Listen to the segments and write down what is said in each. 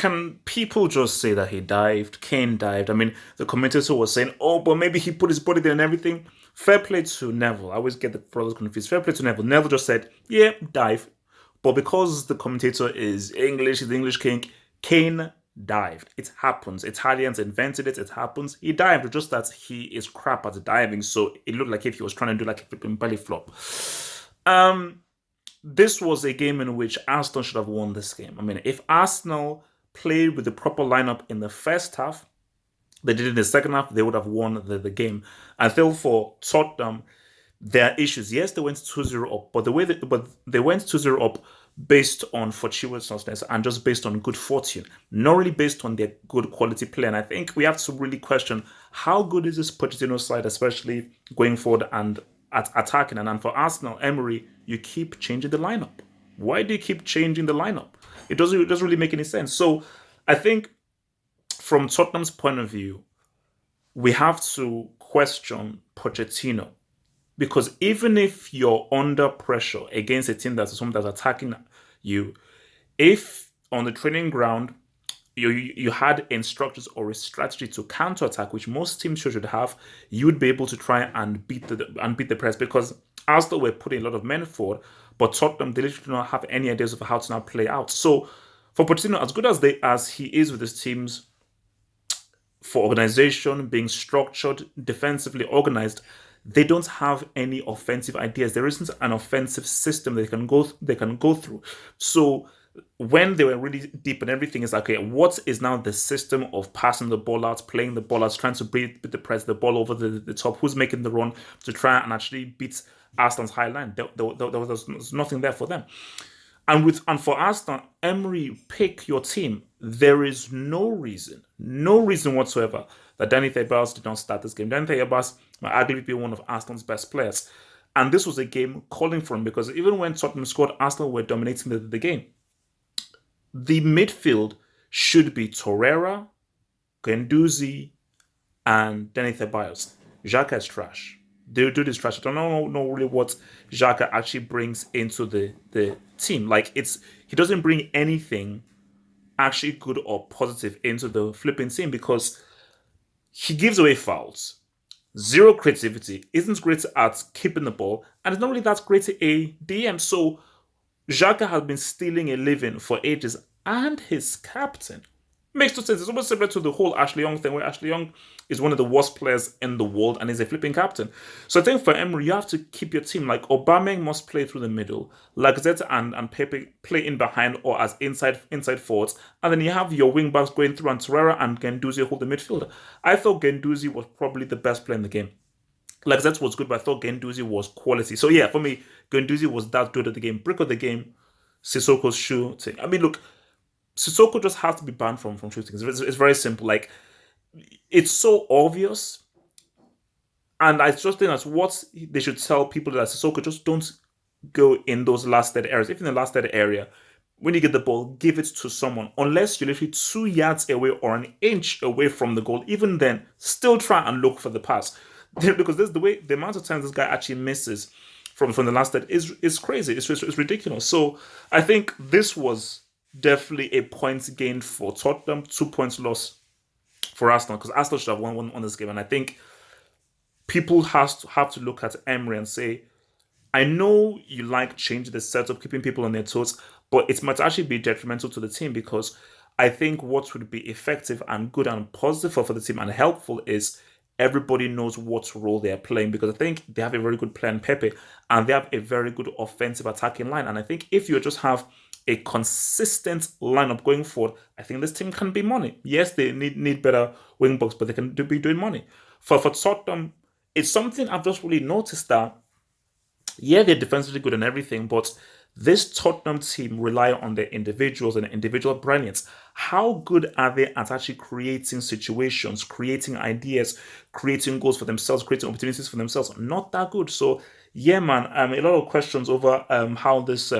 can people just say that he dived? Kane dived. I mean, the commentator was saying, "Oh, but maybe he put his body there and everything." Fair play to Neville. I always get the brothers confused. Fair play to Neville. Neville just said, "Yeah, dive," but because the commentator is English, he's the English king. Kane dived. It happens. Italians invented it. It happens. He dived. Just that he is crap at diving, so it looked like if he was trying to do like a flipping belly flop. Um, this was a game in which Arsenal should have won this game. I mean, if Arsenal played with the proper lineup in the first half, they did in the second half, they would have won the game. I feel for Tottenham, there are issues. Yes, they went 2-0 up, but they went 2-0 up based on fortuitousness and just based on good fortune, not really based on their good quality play. And I think we have to really question how good is this Pochettino side, especially going forward and at attacking. And for Arsenal, Emery, you keep changing the lineup. Why do you keep changing the lineup? It doesn't really make any sense. So I think from Tottenham's point of view, we have to question Pochettino because even if you're under pressure against a team that's someone that's attacking you, if on the training ground you had instructions or a strategy to counter attack, which most teams should have, you would be able to try and beat the press because Arsenal were putting a lot of men forward, but Tottenham they literally do not have any ideas of how to now play out. So for Pochettino, as good as he is with his teams for organization, being structured, defensively organized, they don't have any offensive ideas. There isn't an offensive system they can go through. So when they were really deep and everything is like, okay, what is now the system of passing the ball out, playing the ball out, trying to beat the press, the ball over the top, who's making the run to try and actually beat Arsenal's high line? There was nothing there for them. And for Arsenal, Emery, pick your team. There is no reason whatsoever that Danny Ceballos did not start this game. Danny Ceballos might arguably be one of Arsenal's best players. And this was a game calling for him because even when Tottenham scored, Arsenal were dominating the game. The midfield should be Torreira, Guendouzi, and Danny Ceballos. Xhaka is trash. They do this trash. I don't know really what Xhaka actually brings into the team. Like he doesn't bring anything actually good or positive into the flipping team because he gives away fouls. Zero creativity, isn't great at keeping the ball, and it's not really that great at a DM. So Xhaka has been stealing a living for ages, and his captain makes no sense. It's almost similar to the whole Ashley Young thing, where Ashley Young is one of the worst players in the world and is a flipping captain. So I think for Emery, you have to keep your team. Like Aubameyang must play through the middle, Lacazette and Pepe play in behind or as inside forwards, and then you have your wing backs going through and Torreira and Guendouzi hold the midfielder. I thought Guendouzi was probably the best player in the game. Lacazette was good, but I thought Guendouzi was quality. So yeah, for me, Guendouzi was that good at the game. Brick of the game, Sissoko's shooting. I mean, look, Sissoko just has to be banned from shooting. It's very simple. Like, it's so obvious. And I just think that's what they should tell people that Sissoko just don't go in those last third areas. If in the last third area, when you get the ball, give it to someone. Unless you're literally 2 yards away or an inch away from the goal, even then, still try and look for the pass. Because this the amount of times this guy actually misses from the last third is crazy. It's ridiculous. So I think this was definitely a point gained for Tottenham, 2 points lost for Arsenal because Arsenal should have won this game. And I think people have to look at Emery and say, I know you like changing the setup, keeping people on their toes, but it might actually be detrimental to the team because I think what would be effective and good and positive for the team and helpful is everybody knows what role they are playing because I think they have a very good player in Pepe and they have a very good offensive attacking line. And I think if you just have a consistent lineup going forward, I think this team can be money. Yes, they need better wing backs, but they can be doing money. For Tottenham, it's something I've just really noticed that, yeah, they're defensively good and everything, but this Tottenham team rely on their individuals and individual brilliance. How good are they at actually creating situations, creating ideas, creating goals for themselves, creating opportunities for themselves? Not that good. So, yeah, man, a lot of questions over how this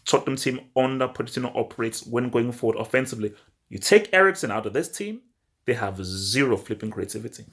Tottenham team under Pochettino operates when going forward offensively. You take Eriksen out of this team, they have zero flipping creativity.